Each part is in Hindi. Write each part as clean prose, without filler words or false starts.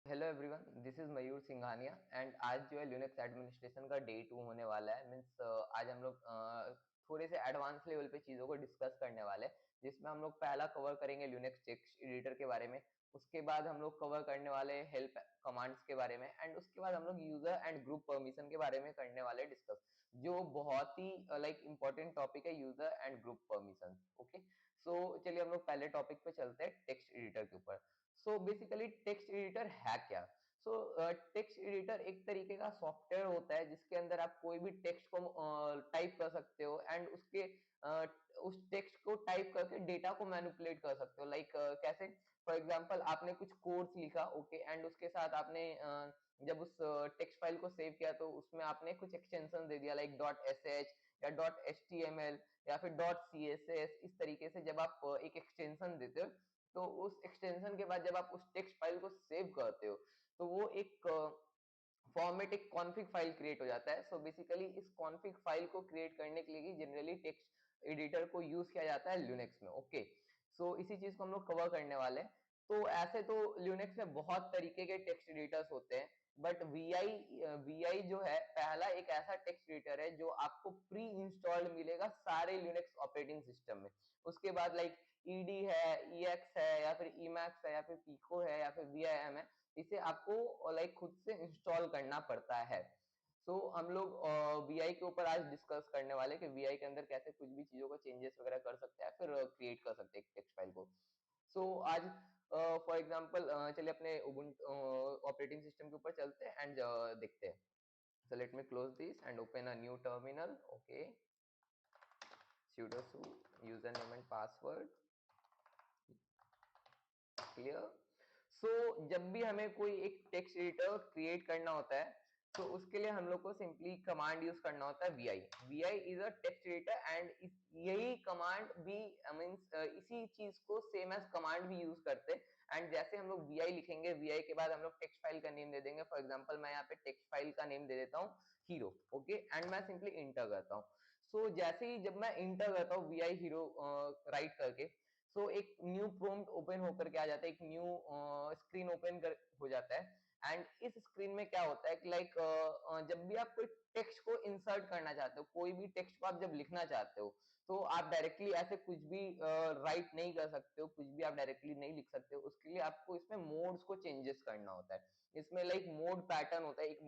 Hello everyone, this is Mayur Singhania and आज जो है लिनक्स एडमिनिस्ट्रेशन का डे 2 होने वाला है। मीन्स आज हम लोग थोड़े से एडवांस लेवल पे चीज़ों को डिस्कस करने वाले हैं, जिसमें हम लोग पहला कवर करेंगे लिनक्स टेक्स्ट एडिटर के बारे में। उसके बाद हम लोग कवर करने वाले हैं हेल्प कमांड्स के बारे में, एंड उसके बाद हम लोग यूजर एंड ग्रुप परमिशन के बारे में करने वाले डिस्कस, जो बहुत ही लाइक इंपॉर्टेंट टॉपिक है, user and group permission. Okay, so चलिए हम लोग पहले टॉपिक पे चलते हैं, टेक्स्ट एडिटर के ऊपर। सो बेसिकली टेक्स्ट एडिटर है क्या? सो टेक्स्ट एडिटर एक तरीके का सॉफ्टवेयर होता है जिसके अंदर आप कोई भी टेक्स्ट को टाइप कर सकते हो, एंड उसके उस टेक्स्ट को टाइप करके डेटा को मैनिपुलेट कर सकते हो। लाइक कैसे? फॉर एग्जांपल आपने कुछ कोड्स लिखा, ओके, एंड उसके साथ आपने जब उस टेक्स्ट फाइल को सेव किया तो उसमें आपने कुछ एक्सटेंशन दे दिया, लाइक डॉट एस एच या dot H T M L या फिर डॉट सी एस एस। इस तरीके से जब आप एक एक्सटेंशन देते हो, तो उस एक्सटेंशन के बाद जब आप उस टेक्स्ट फाइल को सेव करते हो, तो वो एक फॉर्मेट, एक कॉन्फ़िग फाइल क्रिएट हो जाता है। सो बेसिकली इस कॉन्फ़िग फाइल को क्रिएट करने के लिए जनरली टेक्स्ट एडिटर को यूज किया जाता है लिनक्स में। ओके, सो इसी चीज को हम लोग कवर करने वाले हैं। तो ऐसे तो लिनक्स में बहुत तरीके के टेक्स्ट एडिटर्स होते हैं, बट वीआई जो है पहला एक ऐसा टेक्स्ट एडिटर है जो आपको प्री इंस्टॉल्ड मिलेगा सारे लिनक्स ऑपरेटिंग सिस्टम में। उसके बाद लाइक ईडी है, ईएक्स है, या फिर ईमैक्स है, या फिर पीको है, या फिर वीआईएम है। इसे आपको लाइक खुद से इंस्टॉल करना पड़ता है। सो हम लोग वीआई के ऊपर आज डिस्कस करने वाले कि वीआई के अंदर कैसे कुछ भी चीजों को चेंजेस वगैरह कर सकते हैं, फिर क्रिएट कर सकते हैं टेक्स्ट फाइल को। सो आज फॉर एग्जांपल चलिए अपने उबुंटू ऑपरेटिंग सिस्टम के ऊपर चलते हैं एंड देखते हैं। So let me close this and open a new terminal. Okay, sudo su username and password clear. So जब भी हमें कोई एक टेक्स्ट एडिटर क्रिएट करना होता है, तो उसके लिए हम लोग को सिंपली कमांड यूज करना होता है V I. V I is a text editor, and यही कमांड भी मीन्स इसी चीज को सेम एज कमांड भी यूज करते हैं। एंड जैसे हम लोग वी आई लिखेंगे, वी आई के बाद हम लोग टेक्स्ट फाइल का नेम दे देंगे। फॉर एग्जाम्पल मैं यहाँ पे टेक्स्ट फाइल का नेम दे देता हूँ हीरो। ओके, एंड मैं सिंपली इंटर करता हूँ। सो जैसे ही जब मैं इंटर करता हूँ वी आई हीरो राइट करके, सो एक न्यू प्रॉम्प्ट ओपन होकर के आ जाता है, एक न्यू स्क्रीन ओपन कर हो जाता है। एंड इस स्क्रीन में क्या होता है कि लाइक जब भी आप कोई टेक्स्ट को इंसर्ट करना चाहते हो, कोई भी टेक्स्ट को आप जब लिखना चाहते हो, तो आप डायरेक्टली ऐसे कुछ भी राइट नहीं कर सकते हो, कुछ भी आप डायरेक्टली नहीं लिख सकते हो। उसके लिए आपको इसमें मोड्स को चेंजेस करना होता है। इसमें लाइक मोड पैटर्न होता है, एक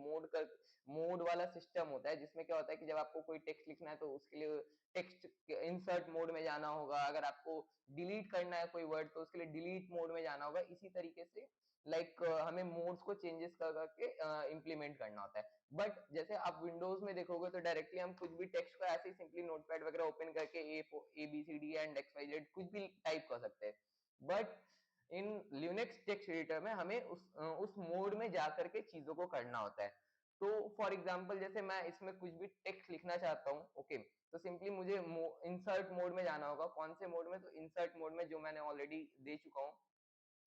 मोड वाला सिस्टम होता है, जिसमें क्या होता है कि जब आपको कोई टेक्स्ट लिखना है तो उसके लिए टेक्स्ट इंसर्ट मोड में जाना होगा। अगर आपको डिलीट करना है कोई वर्ड, तो उसके लिए डिलीट मोड में जाना होगा। इसी तरीके से लाइक हमें मोड्स को चेंजेस कर करके इम्प्लीमेंट करना होता है। बट जैसे आप विंडोज में देखोगे तो डायरेक्टली हम कुछ भी टेक्स्ट को ऐसे ही सिंपली नोटपैड वगैरह ओपन करके A B C D and X Y Z कुछ भी टाइप कर सकते हैं। But in Linux text editor में हमें उस मोड में जाकर के चीजों को करना होता है। तो फॉर एग्जाम्पल जैसे मैं इसमें कुछ भी टेक्स्ट लिखना चाहता हूँ, ओके, तो सिंपली मुझे इंसर्ट मोड में जाना होगा। कौन से मोड में? तो इंसर्ट मोड में, जो मैंने ऑलरेडी दे चुका हूँ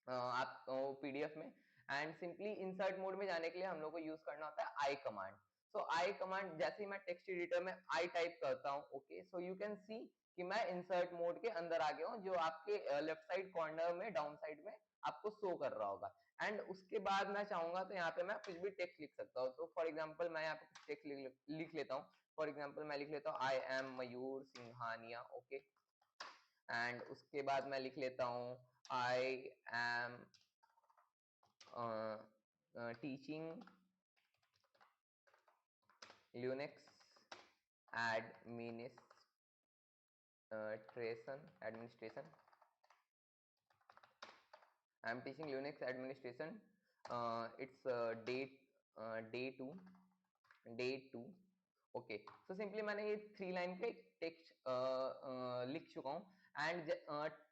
आप पीडीएफ में। एंड सिंपली इंसर्ट मोड में जाने के लिए हम लोग को यूज करना होता है आई कमांड। सो आई कमांड जैसे ही मैं टेक्स्ट एडिटर में आई टाइप करता हूँ, okay, so you can see कि मैं इंसर्ट मोड के अंदर आ गया हूँ, जो आपके लेफ्ट साइड कॉर्नर में डाउन साइड में आपको शो कर रहा होगा। एंड उसके बाद मैं चाहूंगा तो यहाँ पे मैं कुछ भी टेक्स्ट लिख सकता हूँ। तो फॉर एग्जाम्पल मैं यहाँ पे कुछ टेक्स्ट लिख लेता हूँ। फॉर एग्जाम्पल मैं लिख लेता हूँ I am Mayur Singhania. Okay, and उसके बाद मैं लिख लेता हूँ I am teaching Linux administration. I am teaching Linux administration. It's day 2. Okay, so simply मैंने ये 3 लाइन का एक टेक्स्ट लिख चुका हूँ। एंड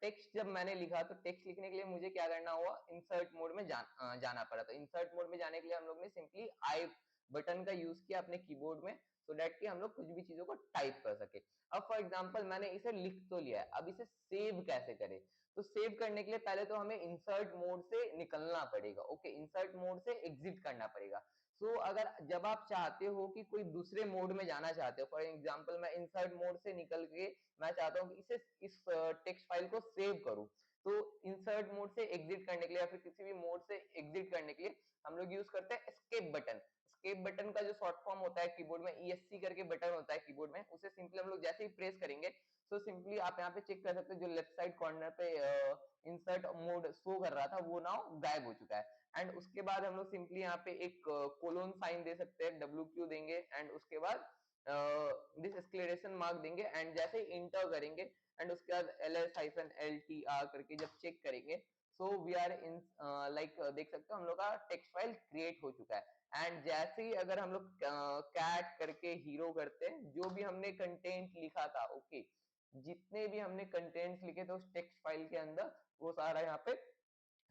टेक्स्ट जब मैंने लिखा तो टेक्स्ट लिखने के लिए मुझे क्या करना हुआ, इंसर्ट मोड में जाना पड़ा। तो इंसर्ट मोड में जाने के लिए हम लोग ने सिंपली आई बटन का यूज किया अपने कीबोर्ड में, सो दैट कि हम लोग कुछ भी चीजों को टाइप कर सके। अब फॉर एग्जांपल मैंने इसे लिख तो लिया है, अब इसे सेव कैसे करें? तो सेव करने के लिए पहले तो हमें इंसर्ट मोड से निकलना पड़ेगा। ओके, इंसर्ट मोड से एग्जिट करना पड़ेगा। सो अगर जब आप चाहते हो कि कोई दूसरे मोड में जाना चाहते हो, फॉर एग्जांपल मैं इंसर्ट मोड से निकल के मैं चाहता हूँ कि इस टेक्स्ट फाइल को सेव करूं, तो इंसर्ट मोड से एग्जिट करने के लिए या फिर किसी भी मोड से एग्जिट करने के लिए हम लोग यूज करते हैं एस्केप बटन। एस्केप बटन का जो शॉर्ट फॉर्म होता है कीबोर्ड में, ESC करके बटन होता है कीबोर्ड में, उसे सिंपली हम लोग जैसे ही प्रेस करेंगे तो सिंपली आप यहाँ पे चेक कर सकते हैं, जो लेफ्ट साइड कॉर्नर पे इंसर्ट मोड शो कर रहा था वो नाउ गायब हो चुका है। एंड उसके बाद हम लोग सिंपली यहाँ पे एक कोलोन साइन दे सकते हैं, WQ देंगे एंड उसके बाद दिस एक्सक्लेमेशन मार्क देंगे एंड जैसे ही इंटर करेंगे एंड उसके बाद LS-LTR करके जब चेक करेंगे so we are in like देख सकते हो हम लोग का टेक्स्ट फाइल क्रिएट हो चुका है। एंड जैसे ही अगर हम लोग कैट करके हीरो करते हैं, जो भी हमने कंटेंट लिखा था, ओके जितने भी हमने कंटेंट्स लिखे थे उस टेक्स्ट फाइल के अंदर वो सारा यहाँ पे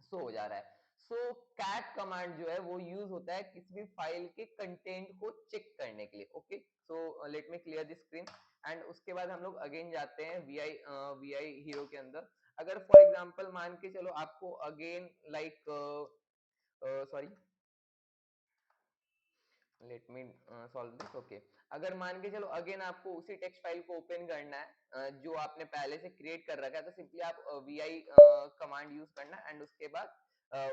शो हो जा रहा है। सो कैट कमांड जो है वो यूज होता है किसी भी फाइल के कंटेंट को चेक करने के लिए। Okay, so let me clear this screen and उसके बाद हम लोग अगेन जाते हैं वी आई हीरो के अंदर। अगर फॉर एग्जांपल मान के चलो आपको again like sorry let me solve this. Okay, अगर मान के चलो अगेन आपको उसी टेक्स्ट फाइल को ओपन करना है जो आपने पहले से क्रिएट कर रखा है, तो सिंपली आप वी कमांड यूज करना एंड उसके बाद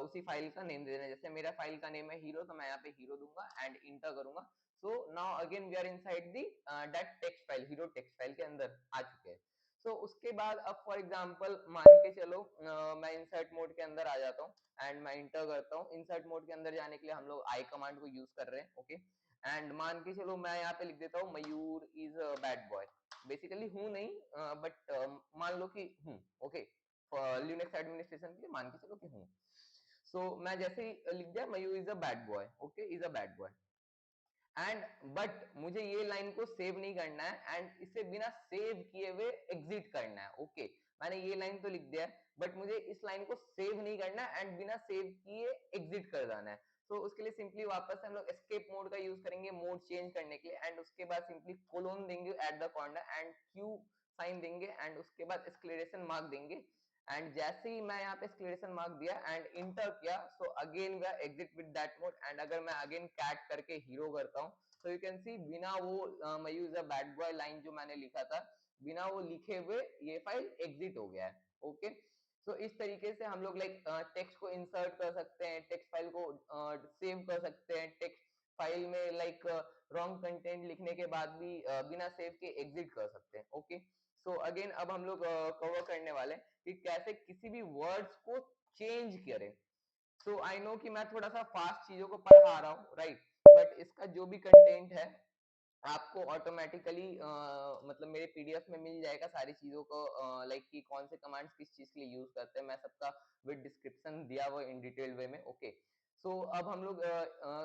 उसी फाइल का नेम दे देना। जैसे मेरा फाइल का नेम है हीरो, तो मैं यहाँ पे हीरो दूंगा एंड इंटर करूंगा। So now again we are inside the that text file, hero text file के अंदर आ चुके हैं। सो उसके बाद अब फॉर एग्जांपल मान के चलो मैं इंसर्ट मोड के अंदर आ जाता हूँ एंड मैं इंटर करता हूँ। इंसर्ट मोड के अंदर जाने के लिए हम लोग आई कमांड को यूज कर रहे हैं। ओके, एंड मान के चलो मैं यहाँ पे लिख देता हूँ Mayur is a bad boy. Basically हूँ नहीं बट मान लो कि हूँ। ओके, लिनक्स एडमिनिस्ट्रेशन के लिए मान के चलो कि हूँ। सो मैं जैसे ही लिख दिया Mayur is a bad boy, okay is a bad boy and but मुझे ये लाइन को सेव नहीं करना है एंड इसे बिना सेव किए हुए एग्जिट करना है। ओके, मैंने ये लाइन तो लिख दिया है बट मुझे इस लाइन को सेव नहीं करना है एंड बिना सेव किए एग्जिट कर देना है। तो उसके लिए सिंपली वापस हम लोग एस्केप मोड का यूज करेंगे मोड चेंज करने के लिए एंड उसके बाद सिंपली कोलोन देंगे at the corner and Q sign देंगे एंड उसके बाद एक्सक्लेमेशन मार्क देंगे एंड जैसे ही मैं यहाँ पे एक्सक्लेमेशन मार्क दिया एंड इंटर किया so again we are exit with that mode and अगर मैं अगेन कैट करके हीरो करता हूँ तो यू कैन सी बिना वो मैं use a bad boy line जो मैंने लिखा था बिना वो लिखे हुए ये फाइल एग्जिट हो गया है। ओके, सो इस तरीके से हम लोग लाइक टेक्स्ट को इंसर्ट कर सकते हैं, टेक्स्ट फाइल को सेव कर सकते हैं, टेक्स्ट फाइल में लाइक रॉन्ग कंटेंट लिखने के बाद भी बिना सेव के एग्जिट कर सकते हैं। ओके, सो अगेन अब हम लोग कवर करने वाले हैं कि कैसे किसी भी वर्ड्स को चेंज करें। सो आई नो कि मैं थोड़ा सा फास्ट चीजों को पढ़ा रहा हूँ राइट, बट इसका जो भी कंटेंट है आपको ऑटोमेटिकली मतलब मेरे पीडीएफ में मिल जाएगा सारी चीजों को लाइक कि कौन से कमांड्स किस चीज के लिए यूज करते हैं, मैं सबका विद डिस्क्रिप्शन दिया हुआ इंडिटेल वे में। ओके, सो अब हम लोग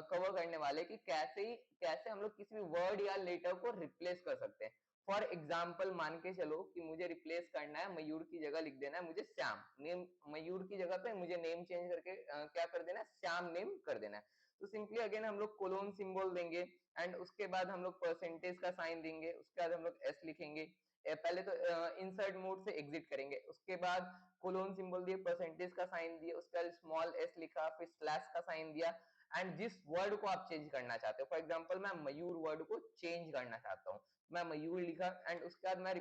कवर करने वाले कि कैसे हम लोग किसी भी वर्ड या लेटर को रिप्लेस कर सकते हैं। फॉर एग्जाम्पल मान के चलो कि मुझे रिप्लेस करना है, मयूर की जगह लिख देना है मुझे श्याम नेम, मयूर की जगह पे मुझे नेम चेंज करके क्या कर देना है, श्याम नेम कर देना है। तो सिंपली अगेन हम लोग कोलोन सिंबल देंगे एंड उसके बाद हम लोग परसेंटेज का साइन देंगे, उसके बाद हम लोग एस लिखेंगे। पहले तो इंसर्ट मोड से एग्जिट करेंगे, उसके बाद कोलोन सिंबल दिए, परसेंटेज का साइन दिए, उसके बाद स्मॉल एस लिखा, फिर स्लैश का साइन दिया एंड जिस वर्ड को आप चेंज करना चाहते हो, फॉर एग्जांपल मैं मयूर वर्ड को चेंज करना चाहता हूँ, मैं मयूर लिखा एंड उसके बाद मैं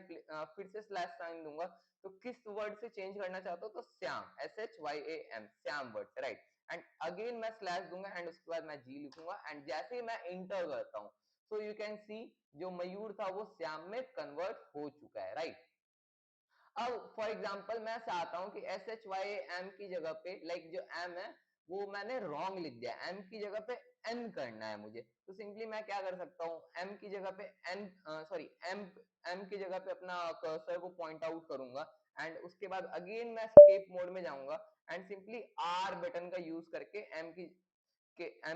फिर से स्लैश साइन दूंगा। तो किस वर्ड से चेंज करना चाहता हूँ, तो Shyam, SHYAM Shyam word right and again मैं स्लैश दूंगा एंड उसके बाद मैं जी लिखूंगा एंड जैसे ही मैं इंटर करता हूँ सो यू कैन सी जो मयूर था वो श्याम में कन्वर्ट हो चुका है राइट। अब फॉर एग्जाम्पल मैं चाहता हूं कि SHYAM की जगह पे लाइक जो एम है वो मैंने रॉन्ग लिख दिया, एम की जगह पे एन करना है मुझे, तो सिंपली मैं क्या कर सकता हूँ, एम की जगह पे एन सॉरी एम एम की जगह पे अपना कर्सर को पॉइंट आउट करूंगा एंड उसके बाद अगेन मैं स्केप मोड में जाऊंगा एंड सिंपली आर बटन का यूज करके एम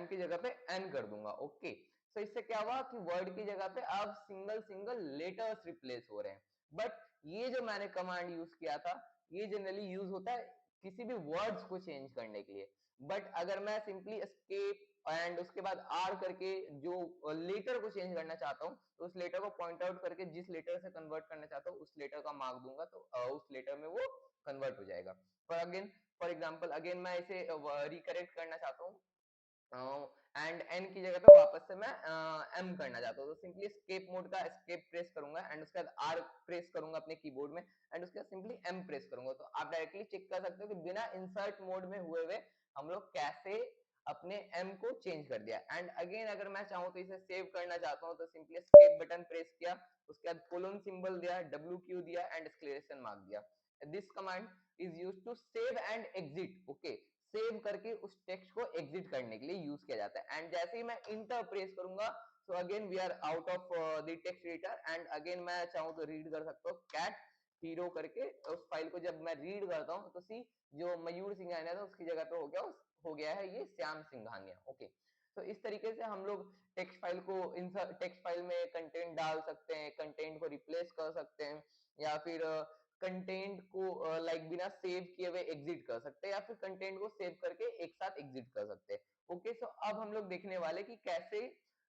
की जगह पे एन कर दूंगा। ओके, तो इससे क्या हुआ कि वर्ड की जगह पे अब सिंगल सिंगल लेटर्स रिप्लेस हो रहे हैं। बट ये जो मैंने कमांड यूज किया था ये जनरली यूज होता है किसी भी वर्ड्स को चेंज करने के लिए, बट अगर मैं सिंपली एस्केप एंड उसके बाद आर करके जो लेटर को चेंज करना चाहता हूँ तो उस लेटर को पॉइंट आउट करके जिस लेटर से कन्वर्ट करना चाहता हूँ उस लेटर का मार्क दूंगा तो उस लेटर में वो कन्वर्ट हो जाएगा। फॉर एग्जाम्पल अगेन मैं इसे रिकरेक्ट करना चाहता हूँ, एंड एन की जगह पे वापस से मैं एम करना चाहता हूँ, तो सिंपली एस्केप मोड का एस्केप प्रेस करूंगा एंड उसके बाद आर प्रेस करूंगा अपने कीबोर्ड में एंड उसके बाद सिंपली एम प्रेस करूंगा। तो आप डायरेक्टली चेक कर सकते हो कि बिना इंसर्ट मोड में हुए हम लोग कैसे अपने एम को चेंज कर दिया। एंड अगेन अगर मैं चाहूँ तो इसे सेव करना चाहता हूँ तो सिंपली एस्केप बटन प्रेस किया, उसके बाद कोलन सिंबल दिया, डब्ल्यू क्यू दिया एंड एक्सक्लेमेशन मार्क दिया। This command is used to save and exit. Okay, save करके उस टेक्स्ट को एग्जिट करने के लिए यूज किया जाता है। एंड जैसे ही मैं इंटर प्रेस करूंगा so again we are out of the text editor and again मैं चाहूँ तो रीड कर सकता हूँ कैट हीरो करके। उस फाइल को जब मैं रीड करता हूँ तो सी जो मयूर सिंघानिया था उसकी जगह पे हो गया है ये श्याम सिंघानिया। ओके, तो इस तरीके से हम लोग टेक्स्ट फाइल को इंसर्ट, टेक्स्ट फाइल में कंटेंट डाल सकते हैं, कंटेंट को रिप्लेस कर सकते हैं, या फिर कंटेंट को लाइक बिना सेव किए हुए एग्जिट कर सकते हैं, या फिर कंटेंट को सेव करके एक साथ एग्जिट कर सकते हैं। ओके, सो अब हम लोग देखने वाले कि कैसे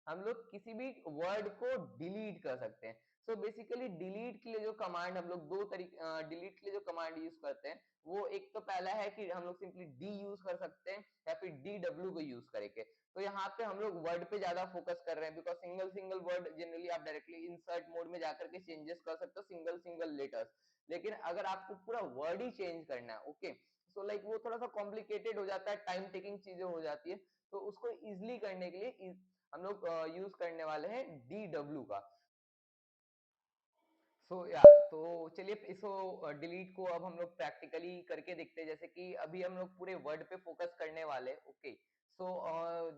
हम लोग किसी भी वर्ड को डिलीट कर सकते हैं। सो बेसिकली डिलीट के लिए जो कमांड हम लोग दो तरीके डिलीट के लिए जो कमांड यूज करते हैं वो एक तो पहला है कि हम लोग सिंपली डी यूज कर सकते हैं या फिर डी डब्ल्यू को यूज करेंगे। तो यहाँ पे हम लोग वर्ड पे ज्यादा फोकस कर रहे हैं because single single word generally आप डायरेक्टली इंसर्ट मोड में जाकर के चेंजेस कर सकते हो सिंगल सिंगल लेटर्स। लेकिन अगर आपको पूरा वर्ड ही चेंज करना है ओके, सो लाइक वो थोड़ा सा कॉम्प्लिकेटेड हो जाता है, टाइम टेकिंग चीजें हो जाती है। तो उसको इजिली करने के लिए हम लोग यूज करने वाले हैं डी डब्ल्यू का। सो या तो चलिए इसको डिलीट को अब हम लोग प्रैक्टिकली करके देखते हैं। जैसे कि अभी हम लोग पूरे वर्ड पे फोकस करने वाले। ओके, सो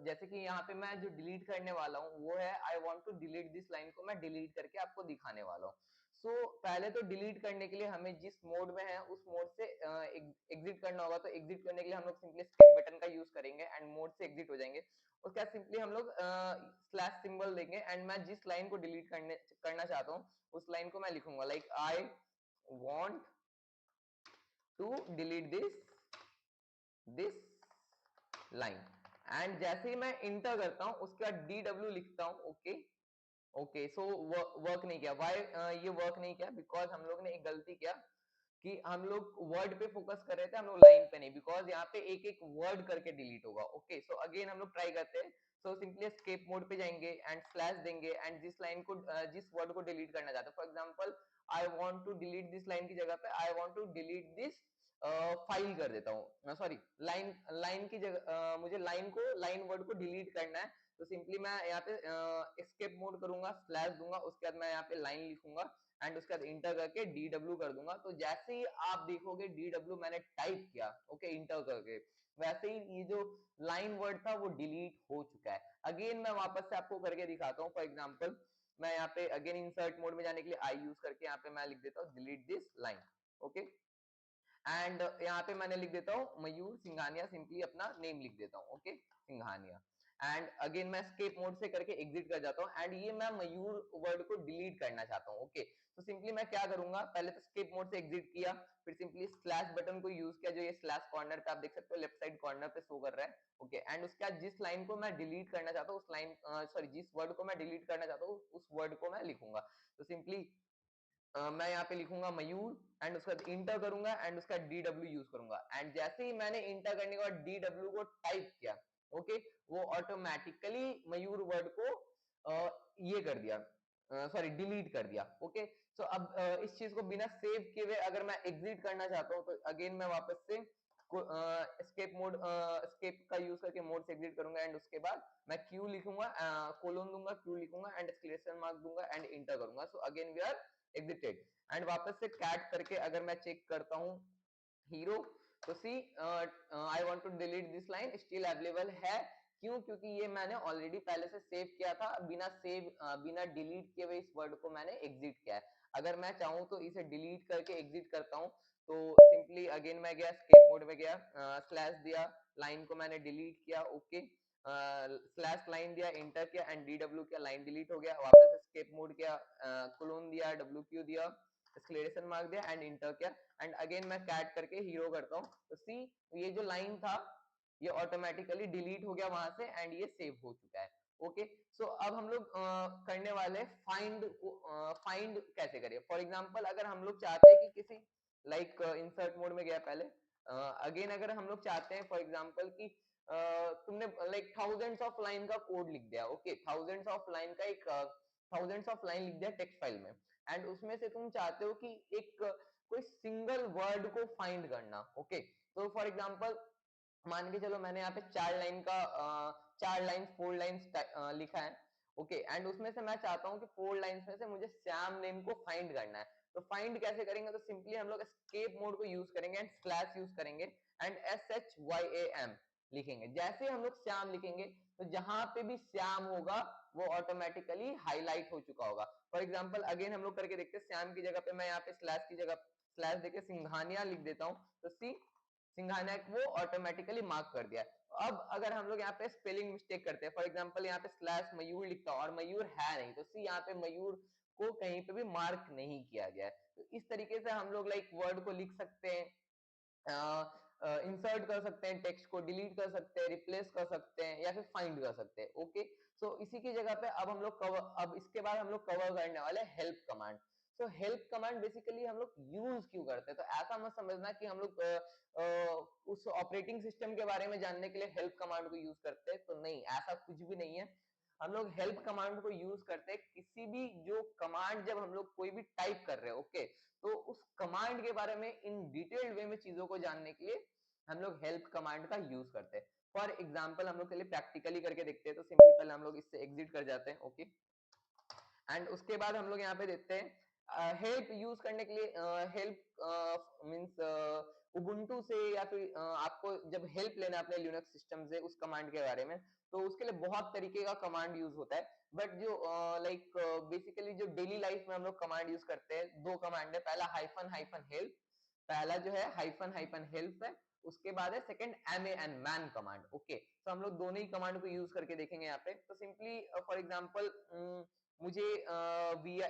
जैसे कि यहाँ पे मैं जो डिलीट करने वाला हूँ वो है I want to delete this line को मैं डिलीट करके आपको दिखाने वाला हूँ। सो पहले तो डिलीट करने के लिए हमें जिस मोड में है उस मोड से एग्जिट करना होगा। तो एग्जिट करने के लिए हम लोग सिंपली स्किप बटन का यूज करेंगे एंड मोड से एग्जिट हो जाएंगे। उसके बाद सिंपली हम लोग स्लैश सिंबल देंगे एंड मैं जिस लाइन को डिलीट करना चाहता हूँ उस लाइन को मैं लिखूंगा like I want to delete this line. And जैसे ही मैं इंटर करता हूं उसके बाद डी डब्ल्यू लिखता हूं। ओके, ओके, सो वर्क नहीं किया। वाई ये वर्क नहीं किया? बिकॉज हम लोग ने एक गलती किया कि हम लोग वर्ड पे फोकस कर रहे थे, हम लोग लाइन पे नहीं, बिकॉज यहाँ पे एक एक वर्ड करके डिलीट होगा। ओके, सो अगेन हम लोग ट्राई करते हैं। सो सिंपली एस्केप मोड पे जाएंगे एंड स्लैश देंगे एंड जिस लाइन को जिस वर्ड को डिलीट करना चाहते हैं, for example I want to delete this line की जगह पे I want to delete this file कर देता हूँ, सॉरी लाइन, लाइन की जगह मुझे लाइन को, लाइन वर्ड को डिलीट करना है। तो सिंपली मैं यहाँ पे एस्केप मोड करूंगा, स्लैश दूंगा, उसके बाद मैं यहाँ पे लाइन लिखूंगा एंड उसके बाद इंटर करके डी डब्ल्यू कर दूंगा। तो जैसे ही आप देखोगे डी डब्ल्यू मैंने टाइप किया ओके इंटर करके, वैसे ही ये जो लाइन वर्ड था वो डिलीट हो चुका है। अगेन मैं वापस से आपको करके दिखाता हूँ। फॉर एग्जाम्पल मैं यहाँ पे अगेन इंसर्ट मोड में जाने के लिए आई यूज करके यहाँ पे मैं लिख देता हूँ delete this line. Okay, and यहाँ पे मैंने लिख देता हूँ मयूर सिंघानिया, सिंपली अपना नेम लिख देता हूँ। ओके, सिंघानिया। एंड अगेन मैं स्केप मोड से करके एग्जिट कर जाता हूँ एंड ये मैं मयूर वर्ड को डिलीट करना चाहता हूँ। ओके, तो सिंपली मैं क्या करूंगा, पहले तो स्केप मोड से एग्जिट किया, फिर सिंपली स्लैश बटन को यूज किया, जो ये स्लैश कॉर्नर पे आप देख सकते हो लेफ्ट साइड कॉर्नर पे शो कर रहा है। ओके, एंड उसके बाद जिस लाइन को मैं डिलीट करना चाहता हूँ उस लाइन, सॉरी जिस वर्ड को मैं डिलीट करना चाहता हूँ उस वर्ड को मैं लिखूंगा। तो सिंपली मैं यहाँ पे लिखूंगा मयूर एंड उसका इंटर करूंगा एंड उसका डी डब्ल्यू यूज करूंगा। एंड जैसे ही मैंने इंटर करने के बाद डी डब्ल्यू को टाइप किया ओके, वो ऑटोमेटिकली मयूर वर्ड को ये कर दिया, सॉरी डिलीट कर दिया। ओके, सो अब इस चीज को बिना सेव किए हुए अगर मैं एग्जिट करना चाहता हूँ तो अगेन मैं वापस से एस्केप मोड, एस्केप का यूज करके मोड से एग्जिट करूंगा एंड उसके बाद मैं क्यू लिखूंगा, कोलोन दूंगा, क्यू लिखूंगा एंड एक्सक्लेमेशन मार्क दूंगा एंड इंटर करूंगा। So again we are exited. And वापस से कैट करके अगर मैं चेक करता हूँ हीरो, तो see I want to delete this line still available है। क्यों? क्योंकि ये मैंने ऑलरेडी पहले से सेव किया था, बिना सेव बिना डिलीट किए हुए इस वर्ड को मैंने एग्जिट किया है। अगर मैं चाहूँ तो इसे डिलीट करके एग्जिट करता हूँ। तो सिंपली अगेन मैं गया स्केप मोड में गया, स्लैश दिया, लाइन को मैंने डिलीट किया। ओके, स्लैश लाइन दिया, इंटर किया एंड डी डब्ल्यू किया, लाइन डिलीट हो गया। वापस स्केप मोड किया, क्लोन दिया, डब्ल्यू क्यू दिया, एक्सक्लेमेशन मार्क दिया एंड इंटर किया एंड अगेन मैं कैट करके हीरो करता हूँ। तो सी ये जो लाइन था ये ऑटोमेटिकली डिलीट हो गया वहां से एंड ये सेव हो चुका है। ओके, सो अब हम लोग करने वाले फाइंड को, फाइंड कैसे करें। फॉर एग्जांपल अगर हम लोग चाहते हैं कि किसी लाइक इंसर्ट मोड में गया पहले, अगेन अगर हम लोग चाहते हैं फॉर एग्जांपल कि तुमने लाइक थाउजेंड्स ऑफ लाइन का कोड लिख दिया, ओके, थाउजेंड्स ऑफ लाइन का एक थाउजेंड्स ऑफ लाइन लिख दिया टेक्स्ट फाइल में, एंड उसमें से तुम चाहते हो कि एक कोई सिंगल वर्ड को फाइंड करना, ओके। तो फॉर एग्जांपल मान के चलो मैंने यहाँ पे 4 लाइन का 4 लाइन 4 लाइन लिखा है, ओके, एंड उसमें से मैं चाहता हूँ कि 4 लाइन्स में से मुझे श्याम नेम को फाइंड करना है। तो फाइंड कैसे करेंगे, तो सिंपली हम लोग एस्केप मोड को यूज करेंगे एंड स्लैश यूज करेंगे एंड SHYAM लिखेंगे। जैसे हम लोग श्याम लिखेंगे तो जहां पे भी श्याम होगा वो ऑटोमेटिकली हाईलाइट हो चुका होगा। फॉर एग्जांपल अगेन हम लोग करके देखते हैं, श्याम की जगह पे मैं यहाँ पे स्लैश की जगह स्लैश देके सिंघानिया लिख देता हूँ, तो सी सिंघानिया वो ऑटोमेटिकली मार्क कर दिया। अब अगर हम लोग यहाँ पे स्पेलिंग मिस्टेक करते हैं, फॉर एग्जांपल यहाँ पे स्लैश मयूर लिखता हूँ और मयूर है नहीं, तो सी यहाँ पे मयूर को कहीं पे भी मार्क नहीं किया गया है। तो इस तरीके से हम लोग लाइक वर्ड को लिख सकते हैं, इंसर्ट कर सकते हैं, टेक्स्ट को डिलीट कर सकते हैं, रिप्लेस कर सकते हैं या फिर फाइंड कर सकते हैं, ओके। सो इसी की जगह पे अब हम लोग कवर, अब इसके बाद हम लोग कवर करने वाले help command. So help command basically हम लोग यूज क्यों करते हैं, तो ऐसा मत समझना कि हम लोग उस ऑपरेटिंग सिस्टम के बारे में जानने के लिए हेल्प कमांड को यूज करते हैं, तो नहीं, ऐसा कुछ भी नहीं है। हम लोग हेल्प कमांड को यूज करते हैं किसी भी जो कमांड जब हम लोग कोई भी टाइप कर रहे हैं, ओके, तो उस कमांड के बारे में इन डिटेल्ड वे में चीजों को जानने के लिए हम लोग हेल्प कमांड का यूज करते हैं। फॉर एग्जाम्पल हम लोग के लिए प्रैक्टिकली करके देखते हैं, तो सिंपली पहले हम लोग इससे एग्जिट कर जाते हैं, ओके, एंड उसके बाद हम लोग यहाँ पे देखते हैं हेल्प यूज करने के लिए, हेल्प मींस उबुंटू से या फिर आपको जब हेल्प लेना है अपने लिनक्स सिस्टम से उस कमांड के बारे में, तो उसके लिए बहुत तरीके का कमांड यूज होता है। बट जो लाइक बेसिकली जो डेली लाइफ में हम लोग कमांड यूज करते हैं, दो कमांड है, पहला हाइफन हाइफन हेल्प, पहला जो है हाइफन हाइफन हेल्प है, उसके बाद है second MAN man command, okay. तो हम लोग दोनों ही कमांड को यूज करके देखेंगे यहाँ पे। तो सिंपली फॉर एग्जांपल मुझे वी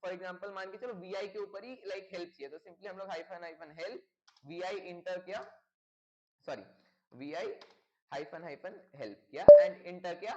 फॉर एग्जांपल मान के चलो VI के ऊपर ही लाइक हेल्प चाहिए, तो सिंपली हम लोग hyphen hyphen help VI enter किया, sorry VI hyphen hyphen help किया एंड इंटर किया।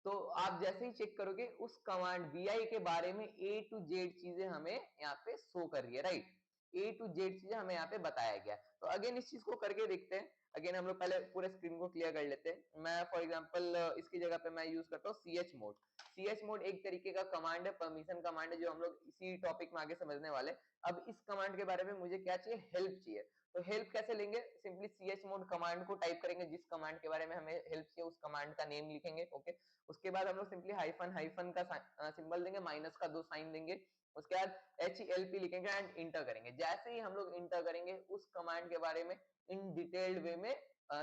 तो आप जैसे ही चेक करोगे उस कमांड VI के बारे में A to Z चीजें हमें यहाँ पे शो कर रही है, राइट, A to Z चीजें हमें यहाँ पे बताया गया। तो अगेन इस चीज को करके देखते हैं। अगेन हम लोग पहले पूरे स्क्रीन को क्लियर कर लेते हैं। मैं फॉर एग्जांपल इसकी जगह पे मैं यूज करता हूँ CH मोड। CH मोड एक तरीके का कमांड है, परमिशन कमांड है, जो हम लोग इसी टॉपिक में आगे समझने वाले। अब इस कमांड के बारे में मुझे क्या चाहिए, हेल्प चाहिए। तो हेल्प कैसे लेंगे, सिंपली CH मोड कमांड को टाइप करेंगे, जिस कमांड के बारे में हमें हेल्प चाहिए उस कमांड का नेम लिखेंगे, ओके। उसके बाद हम लोग सिंपली हाइफन हाइफन का सिंबल देंगे, माइनस का 2 साइन देंगे, उसके बाद HELP लिखेंगे एंड इंटर करेंगे। जैसे ही हम लोग इंटर करेंगे उस कमांड के बारे में इन डिटेल्ड वे में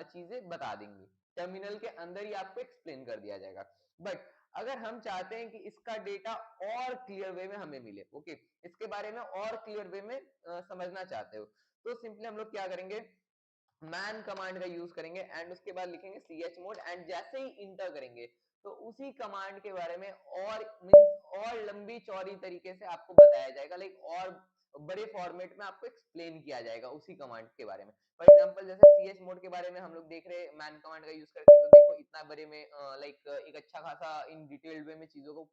चीजें बता देंगी, टर्मिनल के अंदर ही आपको एक्सप्लेन कर दिया जाएगा। बट अगर हम चाहते हैं कि इसका डेटा और क्लियर वे में हमें मिले, ओके, इसके बारे में और क्लियर वे में समझना चाहते हो, तो सिंपली हम लोग क्या करेंगे, मैन कमांड का यूज करेंगे एंड उसके बाद लिखेंगे CH मोड एंड जैसे ही इंटर करेंगे तो उसी कमांड के बारे में और मींस और लंबी चौड़ी तरीके से आपको बताया जाएगा, लाइक और बड़े फॉर्मेट में आपको एक्सप्लेन किया जाएगा उसी कमांड के बारे में। फॉर एग्जांपल जैसे CH मोड के बारे में हम लोग देख रहे हैं मैन कमांड का यूज करके, तो देखो इतना बड़े में लाइक एक अच्छा खासा इन डिटेल्ड वे में चीजों को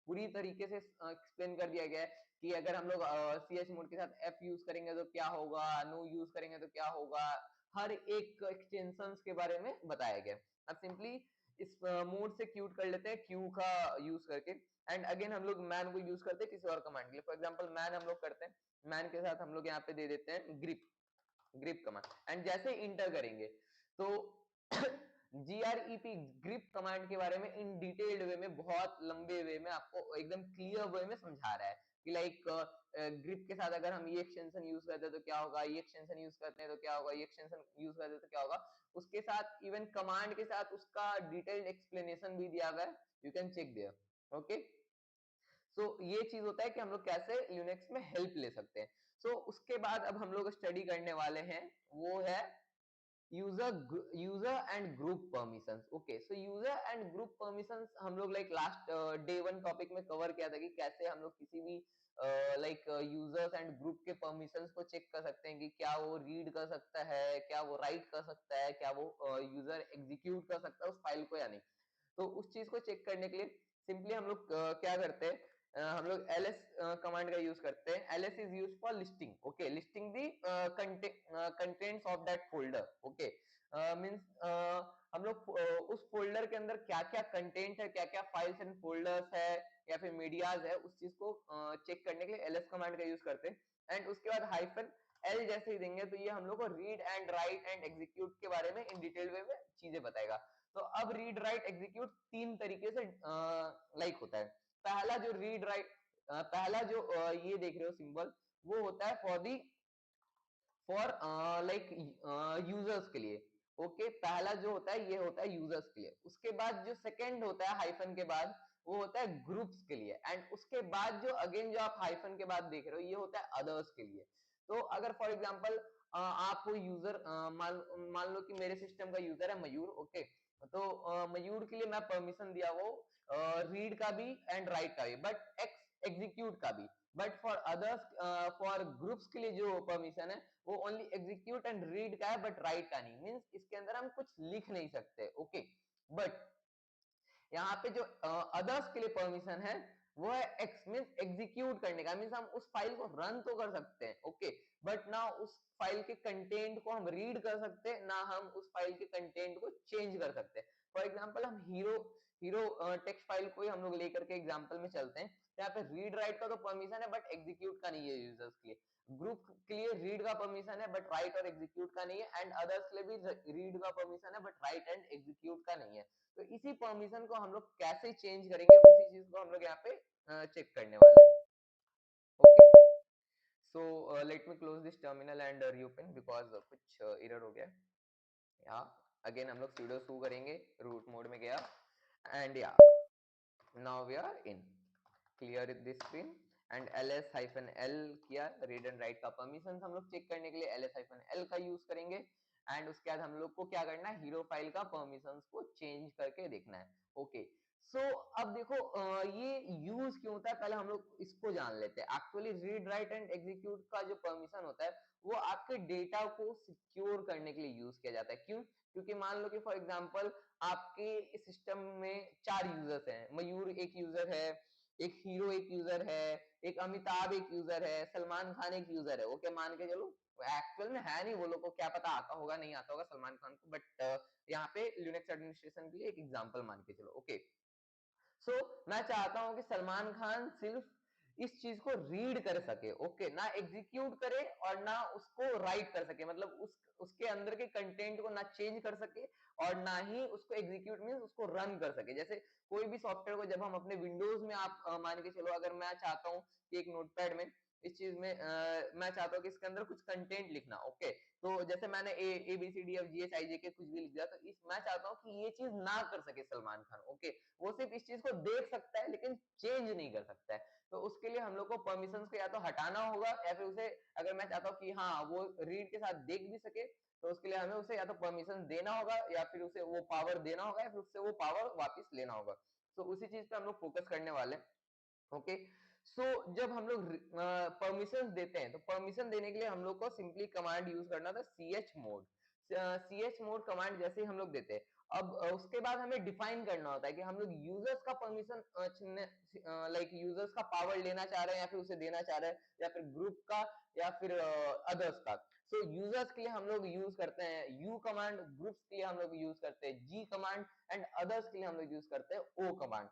पूरी तरीके से एक्सप्लेन कर दिया गया है कि अगर हम लोग CH मोड के साथ F यूज करेंगे तो क्या होगा, नो यूज करेंगे तो क्या होगा, हर एक एक्सटेंशन के बारे में बताया गया। अब सिंपली इस मोड से क्यूट कर लेते हैं क्यू का यूज करके एंड अगेन हम लोग मैन को यूज करते हैं किसी और कमांड के लिए। फॉर एग्जांपल मैन हम लोग करते हैं, मैन के साथ हम लोग यहाँ पे दे देते हैं ग्रिप, ग्रिप कमांड एंड जैसे इंटर करेंगे तो GREP ग्रिप कमांड के बारे में इन डिटेल्ड वे में बहुत लंबे वे में आपको एकदम क्लियर वे में समझा रहा है कि लाइक ग्रिप के साथ अगर हम ये एक्सटेंशन यूज करते हैं तो क्या होगा, ये एक्सटेंशन यूज करते हैं तो क्या होगा, ये एक्सटेंशन यूज करते हैं तो क्या होगा। उसके साथ इवन कमांड के साथ उसका डिटेल्ड एक्सप्लेनेशन भी दिया हुआ है, you can check there, okay. So ये चीज होता है कि हम लोग कैसे लिनक्स में हेल्प ले सकते हैं। सो उसके बाद अब हम लोग स्टडी करने वाले हैं, वो है user and group permissions, okay. So user and group permissions हम लोग लाइक लास्ट डे 1 टॉपिक में कवर किया था कि कैसे हम लोग किसी भी लाइक यूजर्स एंड ग्रुप के परमिशंस को चेक कर सकते हैं कि क्या वो रीड कर सकता है, क्या वो राइट कर सकता है, क्या वो यूजर एग्जीक्यूट कर सकता है उस फाइल को या नहीं। तो उस चीज को चेक करने के लिए सिंपली हम लोग क्या करते हैं, हम लोग ls कमांड का यूज करते हैं। ls is use for listing, okay, listing the contents of that folder, okay, means हम लोग उस फोल्डर के अंदर क्या क्या कंटेंट है, क्या क्या फाइल्स एंड फोल्डर्स है या फिर मीडियाज है, उस चीज को चेक करने के लिए ls कमांड का यूज करते हैं। एंड उसके बाद हाइफन एल जैसे ही देंगे तो ये हम लोग को read and right and execute के बारे में इन डिटेल वे में चीजें बताएगा। तो अब रीड राइट एग्जीक्यूट तीन तरीके से लाइक होता है। पहला जो रीड राइट, पहला जो ये देख रहे हो सिंबल, वो होता है फॉर लाइक यूजर्स के लिए, ओके, पहला जो होता है ये होता है यूजर्स के लिए। उसके बाद जो सेकंड होता है हाइफन के बाद, वो होता है ग्रुप्स के लिए। एंड उसके बाद जो अगेन जो आप हाइफन के बाद देख रहे हो, ये होता है अदर्स के लिए। तो अगर फॉर एग्जांपल आप कोई यूजर मान लो कि मेरे सिस्टम का यूजर है मयूर, ओके, तो मयूर के लिए मैं परमिशन दिया वो रीड का भी एंड राइट का भी, बट एग्जीक्यूट का भी। But for others, for groups के लिए जो परमिशन है वो ओनली एग्जीक्यूट एंड रीड का है, बट राइट का नहीं। मींस इसके अंदर हम कुछ लिख नहीं सकते, ओके। बट यहाँ पे जो अदर्स के लिए परमिशन है वो है एक्स, मींस एग्जीक्यूट करने का। मींस हम उस फाइल को रन तो कर सकते हैं, ओके, बट ना उस फाइल के कंटेंट को हम रीड कर सकते हैं, ना हम उस फाइल के कंटेंट को चेंज कर सकते हैं। फॉर एग्जांपल हम हीरो हीरो टेक्स्ट फाइल को ही हम लोग लेकर के एग्जांपल में चलते हैं। यहाँ पे रीड राइट का तो परमिशन है बट एग्जीक्यूट का नहीं है यूजर्स के लिए। ग्रुप के लिए रीड का परमिशन है बट राइट और एग्जीक्यूट का नहीं है। एंड अदर्स के लिए भी रीड का परमिशन है बट राइट एंड एग्जीक्यूट का नहीं है। तो इसी परमिशन को हम लोग कैसे चेंज करेंगे, उसी चीज को हम लोग यहाँ पे चेक करने वाले हैं, okay. So let me close this terminal and reopen because कुछ एरर हो गया। या अगेन हम लोग sudo su करेंगे, रूट मोड में गया, एंड या now we are in, clear this screen. And ls-l किया, रीड एंड राइट का परमिशन हम लोग चेक करने के लिए ls-l का यूज करेंगे। एंड उसके बाद हम लोग को क्या करना है, हीरो फाइल का परमिशंस को चेंज करके देखना है, ओके। सो अब देखो ये यूज क्यों होता है, पहले हम लोग इसको जान लेते हैं। Actually read write and execute का जो परमिशन होता है वो आपके डेटा को सिक्योर करने के लिए यूज किया जाता है। क्यों? क्योंकि मान लो कि फॉर एग्जांपल आपके सिस्टम में 4 यूजर्स हैं, मयूर एक यूजर है, एक हीरो एक यूजर है, एक अमिताभ एक यूजर है, सलमान खान एक यूजर है, ओके, मान के चलो। एक्चुअल में है नहीं, वो लोग को क्या पता आता होगा नहीं आता होगा सलमान खान को, बट यहाँ पे लिनक्स एडमिनिस्ट्रेशन के लिए एक एग्जांपल मान के चलो, ओके। सो मैं चाहता हूं कि सलमान खान सिर्फ इस चीज को रीड कर सके, ओके, ना एग्जीक्यूट करे और ना उसको राइट कर सके, मतलब उसके अंदर के कंटेंट को ना चेंज कर सके और ना ही उसको एग्जीक्यूट मींस उसको रन कर सके। जैसे कोई भी सॉफ्टवेयर को जब हम अपने विंडोज में आप मान के चलो, अगर मैं चाहता हूं कि एक नोटपैड में इस चीज में मैं चाहता हूँ कि इसके अंदर कुछ कंटेंट लिखना, ओके, तो जैसे मैंने A B C D F G H I J K कुछ भी लिख दिया, तो इस मैं चाहता हूँ कि ये चीज ना कर सके सलमान खान, ओके, वो सिर्फ इस चीज को देख सकता है लेकिन चेंज नहीं कर सकता है। तो उसके लिए हम लोग को परमिशंस को या तो हटाना होगा या फिर उसे, अगर मैं चाहता हूँ कि हाँ वो रीड के साथ देख भी सके, तो उसके लिए हमें उसे या तो परमिशन देना होगा या फिर उसे वो पावर देना होगा या फिर उससे वो पावर वापस लेना होगा। तो उसी चीज पे हम लोग फोकस करने वाले हैं, ओके। सो जब हम लोग परमिशन देते हैं तो परमिशन देने के लिए हम लोग को सिंपली कमांड यूज करना था ch mode. ch mode command जैसे ही हम लोग देते हैं, अब उसके बाद हमें डिफाइन करना होता है कि हम लोग यूजर्स का परमिशन लाइक यूजर्स का पावर लेना चाह रहे हैं या फिर उसे देना चाह रहे हैं, या फिर ग्रुप का या फिर अदर्स का। सो यूजर्स के लिए हम लोग यूज करते हैं u कमांड, ग्रुप्स के लिए हम लोग यूज करते हैं g कमांड, एंड अदर्स के लिए हम लोग यूज करते हैं o कमांड।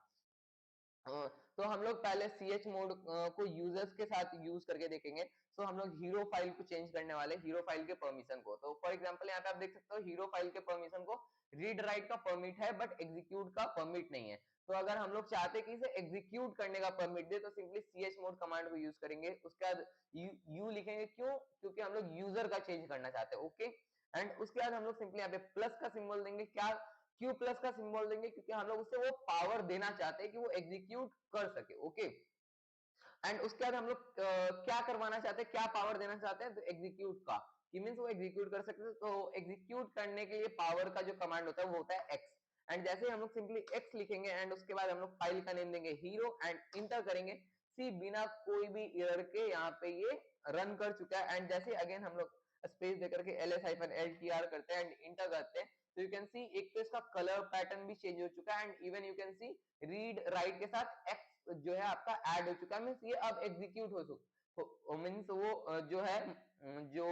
तो हम लोग पहले ch मोड को यूजर्स के साथ यूज करके देखेंगे। तो हम लोग हीरो फाइल को चेंज करने वाले, हीरो फाइल के परमिशन को। तो फॉर एग्जांपल यहाँ पे आप देख सकते हो हीरो फाइल के परमिशन को रीड राइट का परमिट है बट एग्जीक्यूट का परमिट नहीं है। तो अगर हम लोग चाहते कि इसे एग्जीक्यूट करने का परमिट दे तो सिंपली ch मोड कमांड को यूज करेंगे। उसके बाद यू लिखेंगे, क्यों? क्योंकि हम लोग यूजर का चेंज करना चाहते हैं, ओके। एंड उसके बाद हम लोग सिंपली यहाँ पे प्लस का सिंबल देंगे, क्या क्यू प्लस का सिंबल देंगे, क्योंकि हम लोग उससे वो पावर देना चाहते हैं कि वो एग्जीक्यूट कर सके, ओके। एंड उसके बाद हम लोग क्या करवाना चाहते हैं, क्या पावर देना चाहते हैं, तो एग्जीक्यूट का, कि मींस वो एग्जीक्यूट कर सकते हैं। तो एग्जीक्यूट करने के लिए पावर का जो कमांड होता है वो होता है एक्स। एंड जैसे ही हम लोग सिंपली एक्स लिखेंगे एंड उसके बाद हम लोग फाइल का नेम देंगे हीरो एंड इंटर करेंगे, सी बिना कोई भी एरर के यहाँ पे ये रन कर चुका है। एंड जैसे अगेन हम लोग स्पेस देकर के ls-ltr करते हैं एंड इंटर करते हैं, तो यू कैन सी एक तो इसका कलर पैटर्न भी चेंज हो चुका है and even you can see read write के साथ एक्स जो है आपका ऐड हो चुका है, मीन्स ये अब एग्जीक्यूट हो मीन्स वो जो है जो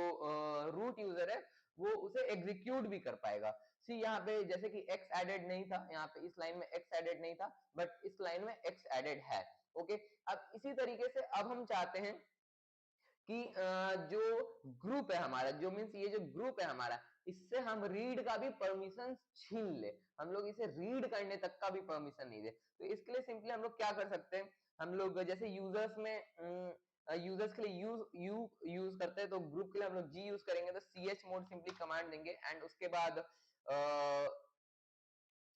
रूट यूजर है वो उसे एग्जीक्यूट भी कर पाएगा। सी यहाँ पे जैसे कि x एडेड नहीं था, यहाँ पे इस लाइन में x एडेड नहीं था, बट इस लाइन में x एडेड है। ओके, अब इसी तरीके से अब हम चाहते हैं कि जो ग्रुप है हमारा, जो मीन्स ये जो ग्रुप है हमारा, इससे हम रीड का भी परमिशन छीन ले, हम लोग इसे रीड करने तक का भी परमिशन नहीं दे। तो इसके लिए सिंपली हम लोग क्या कर सकते हैं, हम लोग जैसे यूजर्स में यूजर्स के लिए यूज करते हैं, तो ग्रुप के लिए हम लोग जी यूज करेंगे, तो C H mode simply command देंगे एंड उसके बाद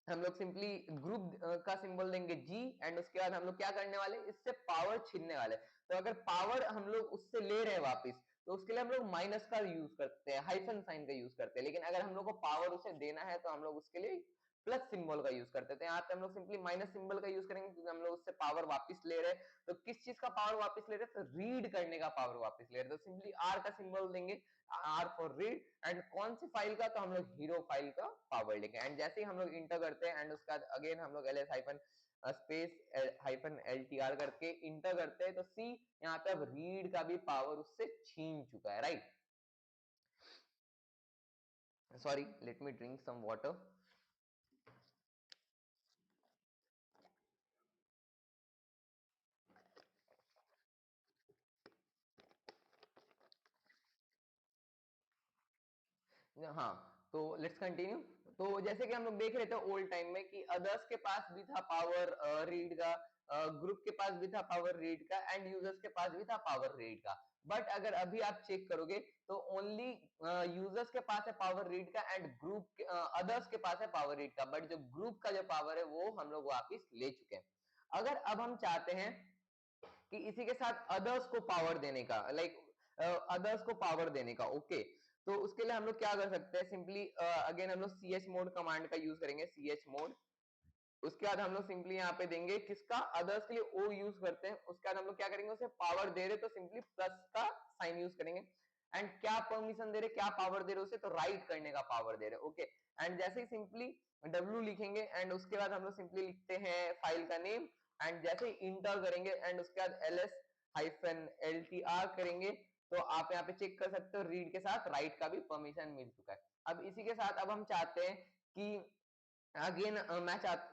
हम लोग सिंपली ग्रुप का सिंबल देंगे जी एंड उसके बाद हम लोग क्या करने वाले, इससे पावर छीनने वाले। तो अगर पावर हम लोग उससे ले रहे हैं वापस, तो उसके लिए हम लोग माइनस का यूज करते हैं, हाइफन साइन का यूज करते हैं। लेकिन अगर हम लोग को पावर उसे देना है तो हम लोग उसके लिए प्लस सिंबल का यूज करते थे। यहाँ पे हम लोग सिंपली माइनस सिंबल का यूज करेंगे क्योंकि हम लोग उससे पावर वापस ले रहे हैं। तो किस चीज का पावर वापस ले रहे हैं, तो रीड करने का पावर वापस ले रहे हैं, तो सिंपली आर का सिंबल देंगे, आर फॉर रीड, एंड कौन सी फाइल का, तो हम लोग हीरो फाइल का पावर लेंगे। एंड जैसे ही हम लोग इंटर करते हैं एंड उसके बाद अगेन हम लोग ls hyphen space hyphen LTR करके इंटर करते हैं, तो सी यहाँ पे अब रीड का भी पावर उससे छीन चुका है, right. Sorry, let me drink some water. हाँ, तो लेट्स कंटिन्यू। तो जैसे कि हम लोग देख रहे थे ओल्ड टाइम में कि अदर्स के पास भी था पावर रीड का, ग्रुप के पास भी था पावर रीड का, एंड यूजर्स के पास भी था पावर रीड का। बट अगर अभी आप चेक करोगे तो ओनली यूजर्स के पास है पावर रीड का एंड ग्रुप अदर्स के पास है पावर रीड का, बट जो ग्रुप का जो पावर है वो हम लोग वापिस ले चुके हैं। अगर अब हम चाहते हैं कि इसी के साथ अदर्स को पावर देने का, लाइक अदर्स को पावर देने का, ओके, तो उसके लिए हम लोग क्या कर सकते हैं, सिंपली अगेन हम लोग सी एच मोड कमांड का यूज करेंगे, सी एच मोड। उसके बाद हम लोग सिंपली यहाँ पे देंगे किसका, अदर्स के लिए ओ यूज करते हैं। उसके बाद हम लोग क्या करेंगे, उसे पावर दे रहे तो सिंपली प्लस का साइन यूज करेंगे। एंड क्या परमिशन दे रहे, क्या पावर दे रहे उसे, तो राइट करने का पावर दे रहे, ओके। एंड जैसे ही सिंपली डब्ल्यू लिखेंगे एंड उसके बाद हम लोग सिंपली लिखते हैं फाइल का नेम, एंड जैसे ही इंटर करेंगे एंड उसके बाद ls हाइफन LTR करेंगे, तो आप यहाँ पे चेक कर सकते हो रीड के साथ राइट का भी परमिशन मिल चुका है। अब इसी के साथ अब हम चाहते हैं कि अगेन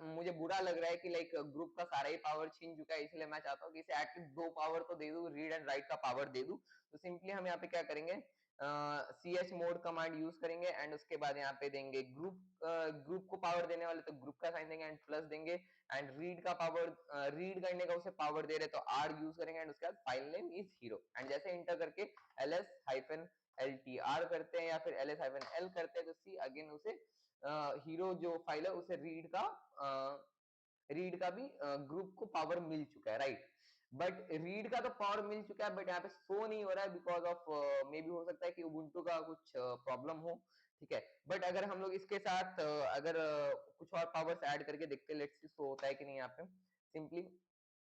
मुझे बुरा लग रहा है कि लाइक ग्रुप का सारा ही पावर छीन चुका है, इसलिए मैं चाहता हूँ कि इसे एटलीस्ट दो पावर तो दे दूं, रीड एंड राइट का पावर दे दूं। तो सिंपली हम यहाँ पे क्या करेंगे, C H mode command use करेंगे एंड उसके बाद यहाँ पे देंगे ग्रुप को पावर देने वाले तो ग्रुप का साइन देंगे एंड प्लस देंगे, एंड रीड का पावर, रीड करने का उसे पावर दे रहे तो आर यूज करेंगे एंड उसके बाद file name is hero, and जैसे इंटर करके ls हाइफन LTR करते हैं या फिर ls हाइफन l करते हैं, तो सी अगेन उसे हीरो जो फाइल है उसे रीड का भी ग्रुप को पावर मिल चुका है, राइट। बट रीड का तो पावर मिल चुका है, बट यहाँ पे शो नहीं हो रहा है बिकॉज ऑफ मे बी हो सकता है कि उबुंटू का कुछ प्रॉब्लम हो, ठीक है। बट अगर हम लोग इसके साथ अगर कुछ और पावर्स ऐड करके देखते हैं, लेट्स सी शो होता है कि नहीं। यहाँ पे सिंपली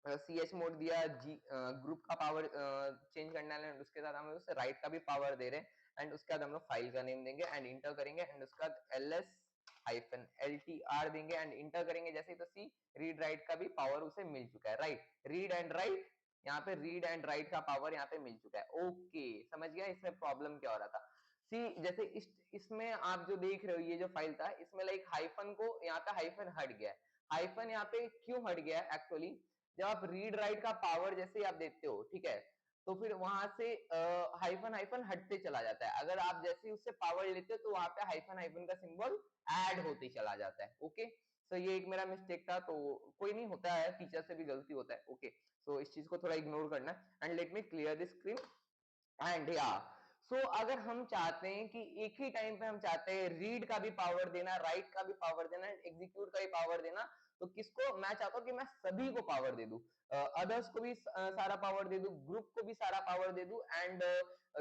सी एच मोड दिया, जी ग्रुप का पावर चेंज करने वाले, उसके साथ हम लोग उससे राइट का भी पावर दे रहे हैं एंड उसके बाद हम लोग फाइल का नेम देंगे एंड इंटर करेंगे एंड उसके बाद ls हाइफन LTR देंगे एंड इंटर करेंगे जैसे ही, तो सी रीड राइट का भी पावर उसे मिल चुका है, राइट। रीड एंड राइट, यहाँ पे रीड एंड राइट का पावर यहाँ पे मिल चुका है, ओके। समझ गया इसमें प्रॉब्लम क्या हो रहा था। सी जैसे इसमें आप जो देख रहे हो ये जो फाइल था, इसमें लाइक हाइफन को यहाँ पे हाइफन हट गया है। हाइफन यहाँ पे क्यों हट गया है, एक्चुअली जब आप रीड राइट का पावर जैसे आप देते हो, ठीक है, तो फिर वहां से हाइफन हाइफन हटते चला जाता है। अगर आप जैसे उससे पावर लेते हो तो वहां पे हाइफन हाइफन का सिंबल ऐड होते चला जाता है, ओके। सो ये एक मेरा मिस्टेक था, तो कोई नहीं, होता है, टीचर से भी गलती होता है, ओके। सो इस चीज को थोड़ा इग्नोर करना and let me clear this screen and या सो अगर हम चाहते हैं कि एक ही टाइम पे हम चाहते हैं रीड का भी पावर देना, राइट का भी पावर देना, एग्जीक्यूट का भी पावर देना, तो किसको मैं चाहता हूँ कि मैं सभी को पावर दे दूं, अदर्स को भी सारा पावर दे दूं, ग्रुप को भी सारा पावर दे दूं एंड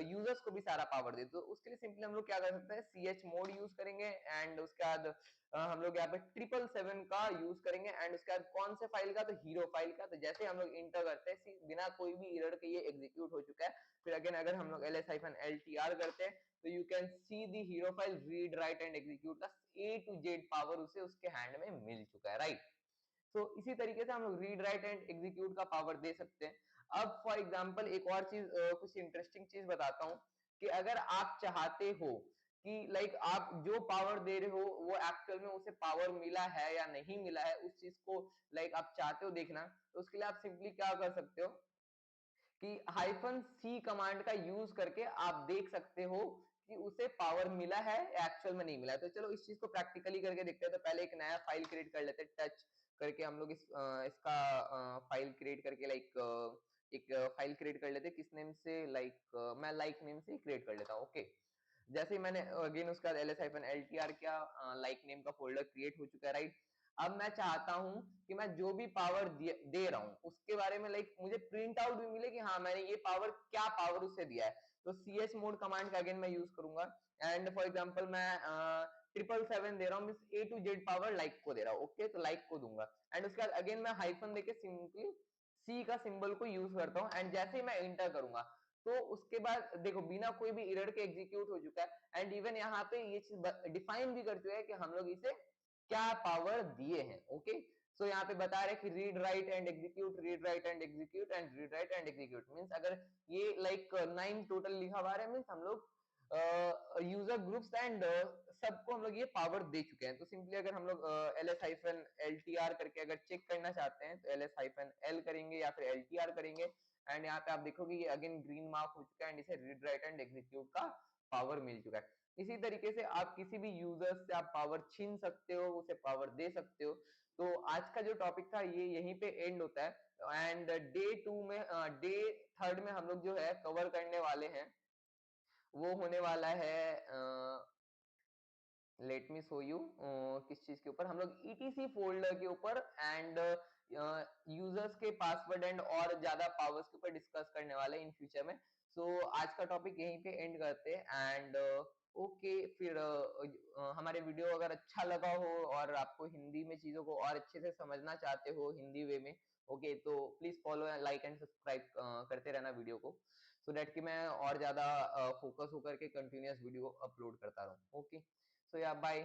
यूजर्स को भी सारा पावर दे दूं। तो उसके लिए सिंपली हम लोग क्या कर सकते हैं, सी एच मोड यूज करेंगे एंड उसके बाद हम लोग यहाँ पे 777 का यूज करेंगे एंड उसके बाद कौन से फाइल का, तो हीरो फाइल का। तो जैसे हम लोग इंटर करते हैं बिना कोई भी एरर के ये एग्जीक्यूट हो चुका है। फिर अगेन अगर हम लोग ls-LTR करते हैं तो you can see the hero file, read write and execute का A to Z पावर उसे उसके हैंड में मिल चुका है, राइट। तो इसी तरीके से हम लोग रीड राइट एंड एग्जीक्यूट का पावर दे सकते हैं। अब फॉर एग्जांपल एक और चीज, कुछ इंटरेस्टिंग चीज बताता हूँ कि अगर आप चाहते हो कि लाइक आप जो पावर दे रहे हो वो एक्चुअल में उसे पावर मिला है या नहीं मिला है, उस चीज को लाइक आप चाहते हो देखना, तो उसके लिए आप सिंपली क्या कर सकते हो कि हाइफन सी कमांड का यूज करके आप देख सकते हो कि उसे पावर मिला है या एक्चुअल में नहीं मिला है। तो चलो इस चीज को प्रैक्टिकली करके देखते हैं। तो पहले एक नया फाइल क्रिएट कर लेते हैं, टच करके हम लोग इसका फाइल क्रिएट करके लाइक एक फाइल क्रिएट कर लेते हैं। किस नेम से, लाइक मैं लाइक नेम से क्रिएट कर लेता हूँ। ओके, जैसे ही मैंने अगेन उसका ls-ltr क्या लाइक नेम का फोल्डर क्रिएट हो चुका है, राइट। अब मैं चाहता हूं कि मैं जो भी पावर दे रहा हूं उसके बारे में लाइक मुझे प्रिंट आउट भी मिले कि हाँ मैंने ये पावर, क्या पावर उसे दिया है। तो cs मोड कमांड का अगेन मैं यूज करूंगा। एंड फॉर एग्जांपल मैं 777 दे रहा हूँ, means A to Z power like को दे रहा हूँ। ओके, तो लाइक को दूंगा एंड उसके बाद अगेन मैं हाइफन देके सिंपली सी का सिंबल को यूज करता हूँ एंड जैसे ही मैं एंटर करूंगा तो उसके बाद देखो बिना कोई भी एरर के एग्जीक्यूट हो चुका है। एंड इवन यहाँ पे ये चीज डिफाइन भी कर चुका है कि हम लोग इसे क्या पावर दिए हैं। ओके, सो यहाँ पे बता रहे कि read write and execute, read write and execute and read write and execute, means अगर ये लाइक 9 टोटल लिखा हुआ है, मींस हम लोग यूजर ग्रुप्स एंड सबको हम लोग ये पावर दे चुके हैं। तो सिंपली अगर हम लोग ls-ltr करके अगर चेक करना चाहते हैं तो ls-l करेंगे या फिर ltr करेंगे एंड यहाँ पे आप देखोगे ये अगेन ग्रीन मार्क हो चुका है एंड इसे रीड राइट एंड एग्जीक्यूट का पावर मिल चुका है। इसी तरीके से आप किसी भी यूजर से आप पावर छीन सकते हो, उसे पावर दे सकते हो। तो आज का जो टॉपिक था ये यहीं पे एंड होता है एंड डे थर्ड में हम लोग जो है कवर करने वाले हैं वो होने वाला है, लेट मी शो यू किस चीज के ऊपर, हम लोग ईटीसी फोल्डर के ऊपर एंड यूजर्स के पासवर्ड एंड और ज्यादा पावर्स के ऊपर डिस्कस करने वाले इन फ्यूचर में। सो आज का टॉपिक यहीं पे एंड करते हैं एंड ओके, फिर हमारे वीडियो अगर अच्छा लगा हो और आपको हिंदी में चीजों को और अच्छे से समझना चाहते हो हिंदी वे में, ओके, तो please follow like and subscribe करते रहना वीडियो को, सो दैट कि मैं और ज्यादा फोकस होकर के कंटिन्यूअस वीडियो अपलोड करता रहूं। Okay, so yeah, bye.